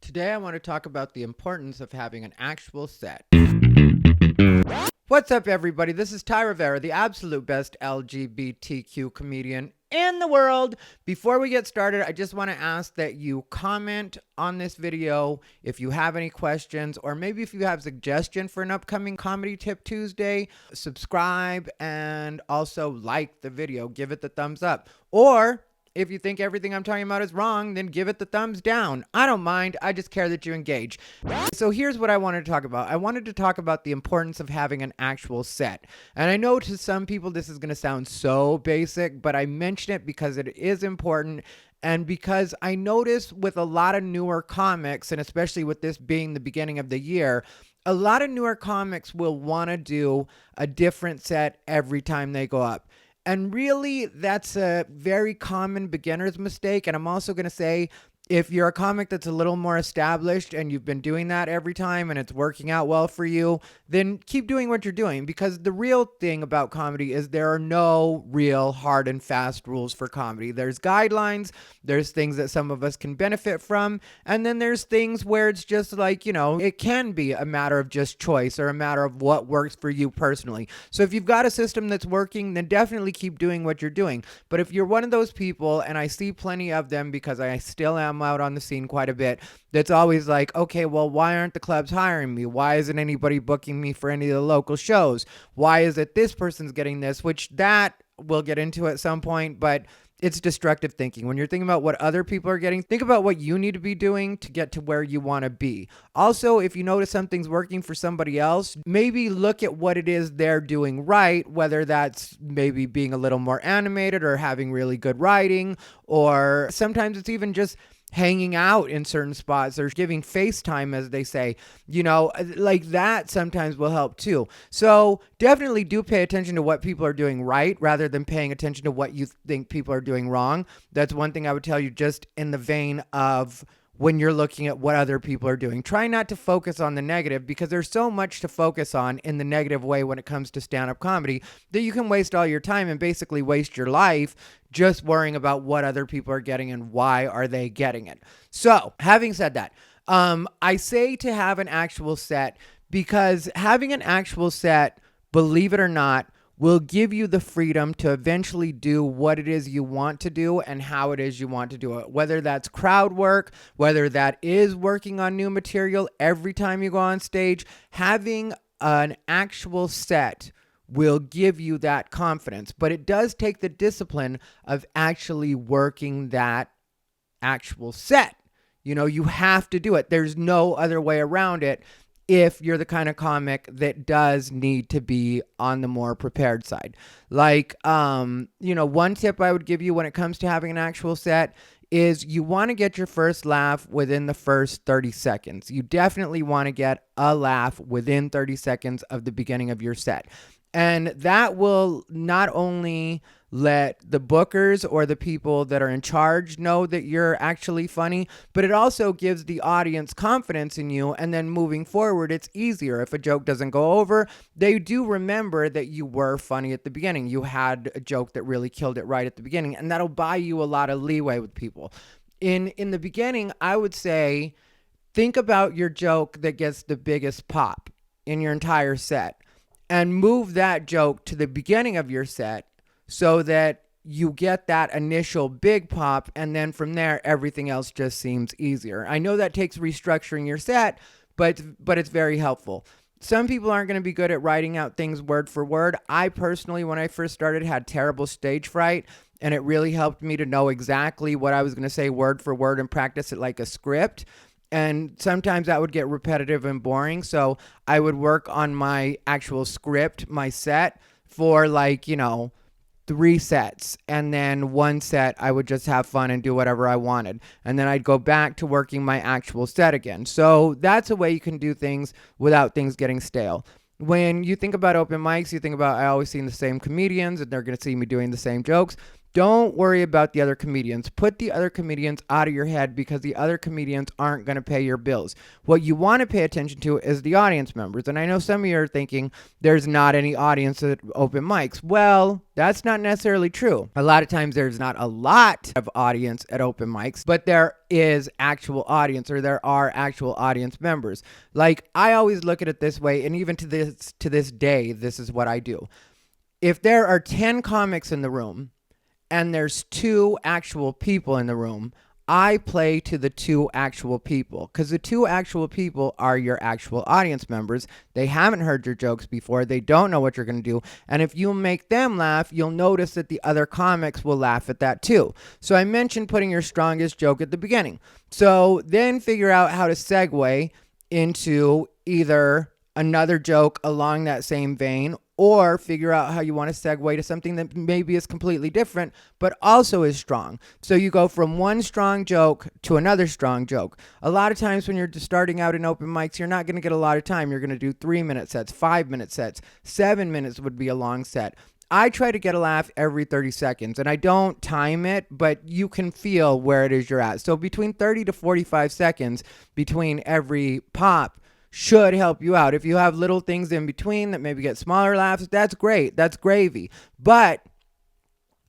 Today I want to talk about the importance of having an actual set. What's up, everybody? This is Ty Rivera, the absolute best LGBTQ comedian in the world. Before we get started, I just want to ask that you comment on this video if you have any questions, or maybe if you have suggestion for an upcoming Comedy Tip Tuesday. Subscribe and also like the video. Give it the thumbs up. Or if you think everything I'm talking about is wrong, then give it the thumbs down. I don't mind. I just care that you engage. So here's what I wanted to talk about. I wanted to talk about the importance of having an actual set. And I know to some people this is going to sound so basic, but I mention it because it is important. And because I notice with a lot of newer comics, and especially with this being the beginning of the year, a lot of newer comics will want to do a different set every time they go up. And really, that's a very common beginner's mistake. And I'm also going to say, if you're a comic that's a little more established and you've been doing that every time and it's working out well for you, then keep doing what you're doing, because the real thing about comedy is there are no real hard and fast rules for comedy. There's guidelines, there's things that some of us can benefit from, and then there's things where it's just like, it can be a matter of just choice or a matter of what works for you personally. So if you've got a system that's working, then definitely keep doing what you're doing. But if you're one of those people, and I see plenty of them because I still am out on the scene quite a bit, that's always like, okay, well, why aren't the clubs hiring me? Why isn't anybody booking me for any of the local shows? Why is it this person's getting this? Which that we'll get into at some point, but it's destructive thinking. When you're thinking about what other people are getting, think about what you need to be doing to get to where you want to be. Also, if you notice something's working for somebody else, maybe look at what it is they're doing right, whether that's maybe being a little more animated or having really good writing, or sometimes it's even just hanging out in certain spots or giving FaceTime, as they say, like that sometimes will help too. So definitely do pay attention to what people are doing right rather than paying attention to what you think people are doing wrong. That's one thing I would tell you, just in the vein of when you're looking at what other people are doing. Try not to focus on the negative, because there's so much to focus on in the negative way when it comes to stand-up comedy that you can waste all your time and basically waste your life just worrying about what other people are getting and why are they getting it. So, having said that, I say to have an actual set because having an actual set, believe it or not, will give you the freedom to eventually do what it is you want to do and how it is you want to do it. Whether that's crowd work, whether that is working on new material every time you go on stage, having an actual set will give you that confidence. But it does take the discipline of actually working that actual set. You have to do it. There's no other way around it if you're the kind of comic that does need to be on the more prepared side. Like, one tip I would give you when it comes to having an actual set is you want to get your first laugh within the first 30 seconds. You definitely want to get a laugh within 30 seconds of the beginning of your set. And that will not only let the bookers or the people that are in charge know that you're actually funny, but it also gives the audience confidence in you. And then moving forward, it's easier. If a joke doesn't go over, they do remember that you were funny at the beginning. You had a joke that really killed it right at the beginning, and that'll buy you a lot of leeway with people. In the beginning, I would say, think about your joke that gets the biggest pop in your entire set, and move that joke to the beginning of your set so that you get that initial big pop, and then from there, everything else just seems easier. I know that takes restructuring your set, but it's very helpful. Some people aren't going to be good at writing out things word for word. I personally, when I first started, had terrible stage fright, and it really helped me to know exactly what I was going to say word for word and practice it like a script. And sometimes that would get repetitive and boring. So I would work on my actual script, my set, for 3 sets. And then 1 set, I would just have fun and do whatever I wanted. And then I'd go back to working my actual set again. So that's a way you can do things without things getting stale. When you think about open mics, you think about, I always see the same comedians and they're going to see me doing the same jokes. Don't worry about the other comedians. Put the other comedians out of your head because the other comedians aren't going to pay your bills. What you want to pay attention to is the audience members. And I know some of you are thinking there's not any audience at open mics. Well, that's not necessarily true. A lot of times there's not a lot of audience at open mics, but there is actual audience, or there are actual audience members. Like, I always look at it this way, and even to this day, this is what I do. If there are 10 comics in the room and there's 2 actual people in the room, I play to the 2 actual people, because the 2 actual people are your actual audience members. They haven't heard your jokes before. They don't know what you're going to do. And if you make them laugh, you'll notice that the other comics will laugh at that too. So I mentioned putting your strongest joke at the beginning. So then figure out how to segue into either another joke along that same vein, or figure out how you want to segue to something that maybe is completely different, but also is strong. So you go from one strong joke to another strong joke. A lot of times when you're just starting out in open mics, you're not going to get a lot of time. You're going to do 3-minute sets, 5-minute sets, 7 minutes would be a long set. I try to get a laugh every 30 seconds, and I don't time it, but you can feel where it is you're at. So between 30 to 45 seconds between every pop should help you out. If you have little things in between that maybe get smaller laughs, that's great. That's gravy. But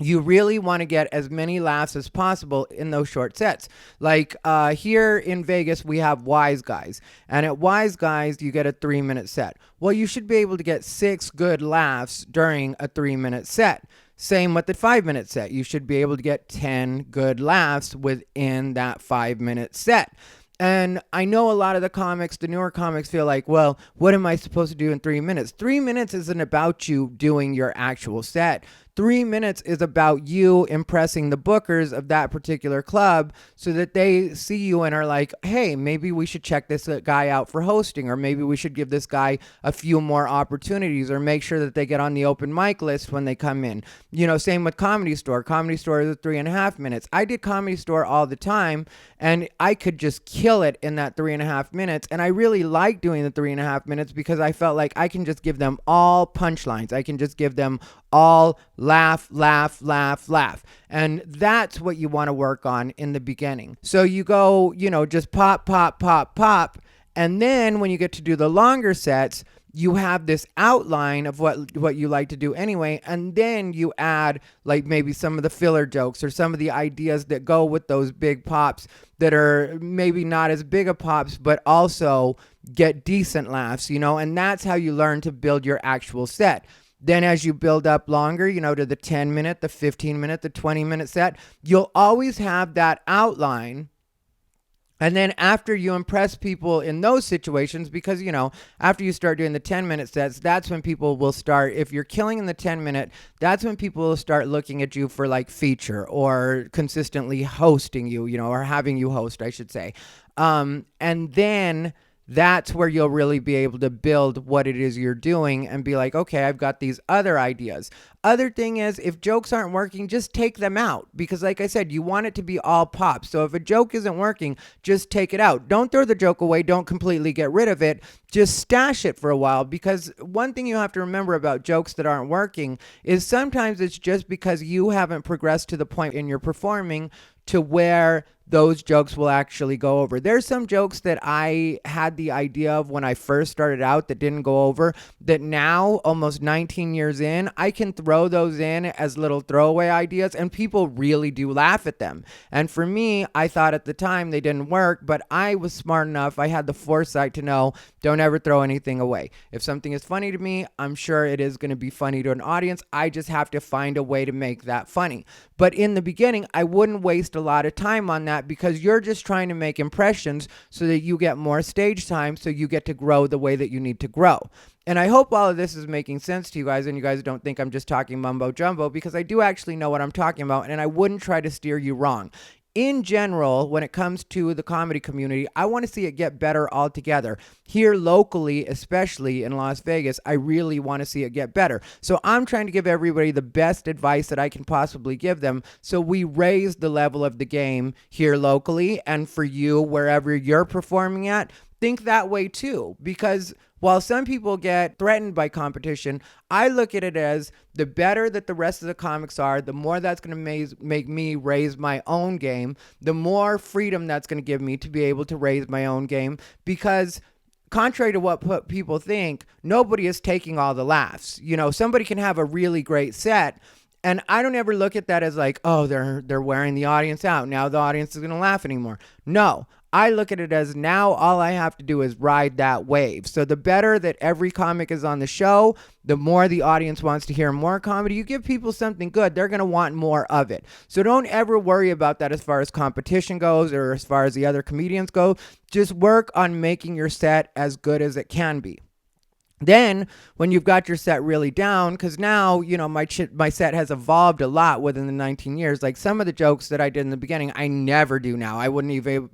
you really want to get as many laughs as possible in those short sets. Like here in Vegas, we have Wise Guys. And at Wise Guys, you get a 3-minute set. Well, you should be able to get 6 good laughs during a 3-minute set. Same with the 5-minute set. You should be able to get 10 good laughs within that 5-minute set. And I know a lot of the newer comics feel like, well, what am I supposed to do in 3 minutes? 3 minutes isn't about you doing your actual set. 3 minutes is about you impressing the bookers of that particular club so that they see you and are like, hey, maybe we should check this guy out for hosting, or maybe we should give this guy a few more opportunities, or make sure that they get on the open mic list when they come in. You know, same with Comedy Store. Comedy Store is 3.5 minutes. I did Comedy Store all the time, and I could just kill it in that 3.5 minutes. And I really like doing the 3.5 minutes because I felt like I can just give them all punchlines. I can just give them all laugh, laugh, laugh, laugh. And that's what you want to work on in the beginning. So you go, just pop, pop, pop, pop. And then when you get to do the longer sets, you have this outline of what you like to do anyway, and then you add like maybe some of the filler jokes or some of the ideas that go with those big pops that are maybe not as big a pops, but also get decent laughs, and that's how you learn to build your actual set. Then as you build up longer, to the 10-minute, the 15-minute, the 20-minute set, you'll always have that outline. And then after you impress people in those situations, because, after you start doing the 10-minute sets, that's when people will start, if you're killing in the 10-minute, that's when people will start looking at you for like feature or consistently hosting you, or having you host, I should say. And then that's where you'll really be able to build what it is you're doing and be like, okay, I've got these other ideas. Other thing is, if jokes aren't working, just take them out. Because like I said, you want it to be all pop. So if a joke isn't working, just take it out. Don't throw the joke away. Don't completely get rid of it. Just stash it for a while. Because one thing you have to remember about jokes that aren't working is sometimes it's just because you haven't progressed to the point in your performing to where those jokes will actually go over. There's some jokes that I had the idea of when I first started out that didn't go over, that now, almost 19 years in, I can throw those in as little throwaway ideas, and people really do laugh at them. And for me, I thought at the time they didn't work, but I was smart enough, I had the foresight to know, don't ever throw anything away. If something is funny to me, I'm sure it is going to be funny to an audience. I just have to find a way to make that funny. But in the beginning, I wouldn't waste a lot of time on that, because you're just trying to make impressions so that you get more stage time, so you get to grow the way that you need to grow. And I hope all of this is making sense to you guys, and you guys don't think I'm just talking mumbo jumbo, because I do actually know what I'm talking about, and I wouldn't try to steer you wrong. In general, when it comes to the comedy community, I want to see it get better altogether. Here locally, especially in Las Vegas, I really want to see it get better. So I'm trying to give everybody the best advice that I can possibly give them, so we raise the level of the game here locally, and for you, wherever you're performing at, think that way too, because while some people get threatened by competition, I look at it as the better that the rest of the comics are, the more that's going to make me raise my own game, the more freedom that's going to give me to be able to raise my own game, because contrary to what people think, nobody is taking all the laughs. You know, somebody can have a really great set, and I don't ever look at that as like, oh, they're wearing the audience out. Now the audience is going to laugh anymore. No, I look at it as now all I have to do is ride that wave. So the better that every comic is on the show, the more the audience wants to hear more comedy. You give people something good, they're going to want more of it. So don't ever worry about that as far as competition goes or as far as the other comedians go. Just work on making your set as good as it can be. Then when you've got your set really down, because now, you know, my set has evolved a lot within the 19 years. Like some of the jokes that I did in the beginning, I never do now. I wouldn't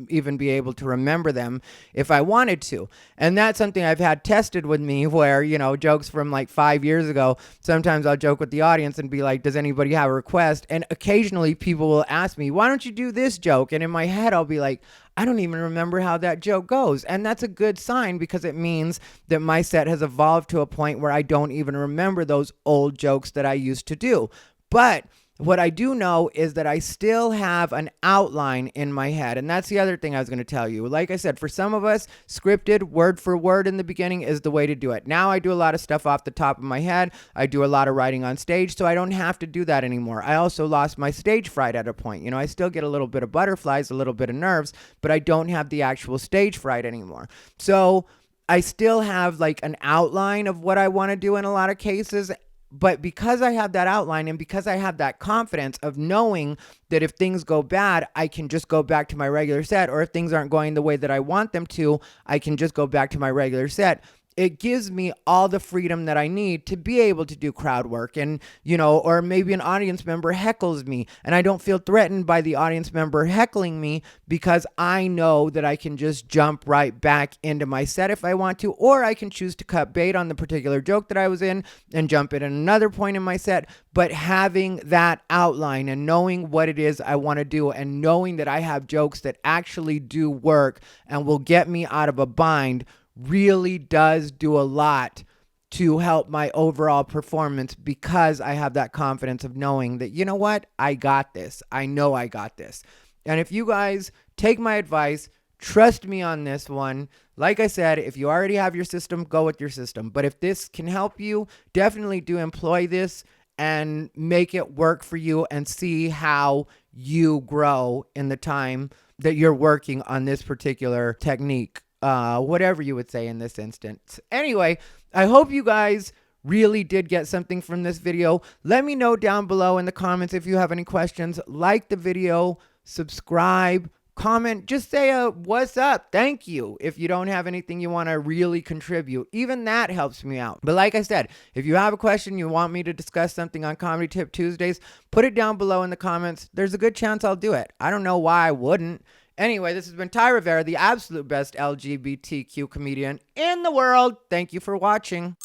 even be able to remember them if I wanted to. And that's something I've had tested with me where, you know, jokes from like 5 years ago, sometimes I'll joke with the audience and be like, does anybody have a request? And occasionally people will ask me, why don't you do this joke? And in my head, I'll be like, I don't even remember how that joke goes. And that's a good sign because it means that my set has evolved to a point where I don't even remember those old jokes that I used to do. But what I do know is that I still have an outline in my head. And that's the other thing I was going to tell you. Like I said, for some of us, scripted word for word in the beginning is the way to do it. Now I do a lot of stuff off the top of my head. I do a lot of writing on stage, so I don't have to do that anymore. I also lost my stage fright at a point. You know, I still get a little bit of butterflies, a little bit of nerves, but I don't have the actual stage fright anymore. So I still have like an outline of what I want to do in a lot of cases. But because I have that outline and because I have that confidence of knowing that if things go bad, I can just go back to my regular set, or if things aren't going the way that I want them to, I can just go back to my regular set. It gives me all the freedom that I need to be able to do crowd work. And, you know, or maybe an audience member heckles me and I don't feel threatened by the audience member heckling me because I know that I can just jump right back into my set if I want to, or I can choose to cut bait on the particular joke that I was in and jump in at another point in my set. But having that outline and knowing what it is I want to do and knowing that I have jokes that actually do work and will get me out of a bind really does do a lot to help my overall performance, because I have that confidence of knowing that, you know what, I got this. I know I got this. And if you guys take my advice, trust me on this one. Like I said, if you already have your system, go with your system. But if this can help you, definitely do employ this and make it work for you and see how you grow in the time that you're working on this particular technique. Whatever you would say in this instance. Anyway, I hope you guys really did get something from this video. Let me know down below in the comments if you have any questions. Like the video, subscribe, comment, just say a what's up, thank you. If you don't have anything you want to really contribute, even that helps me out. But like I said, if you have a question, you want me to discuss something on Comedy Tip Tuesdays, put it down below in the comments. There's a good chance I'll do it. I don't know why I wouldn't. Anyway, this has been Ty Rivera, the absolute best LGBTQ comedian in the world. Thank you for watching.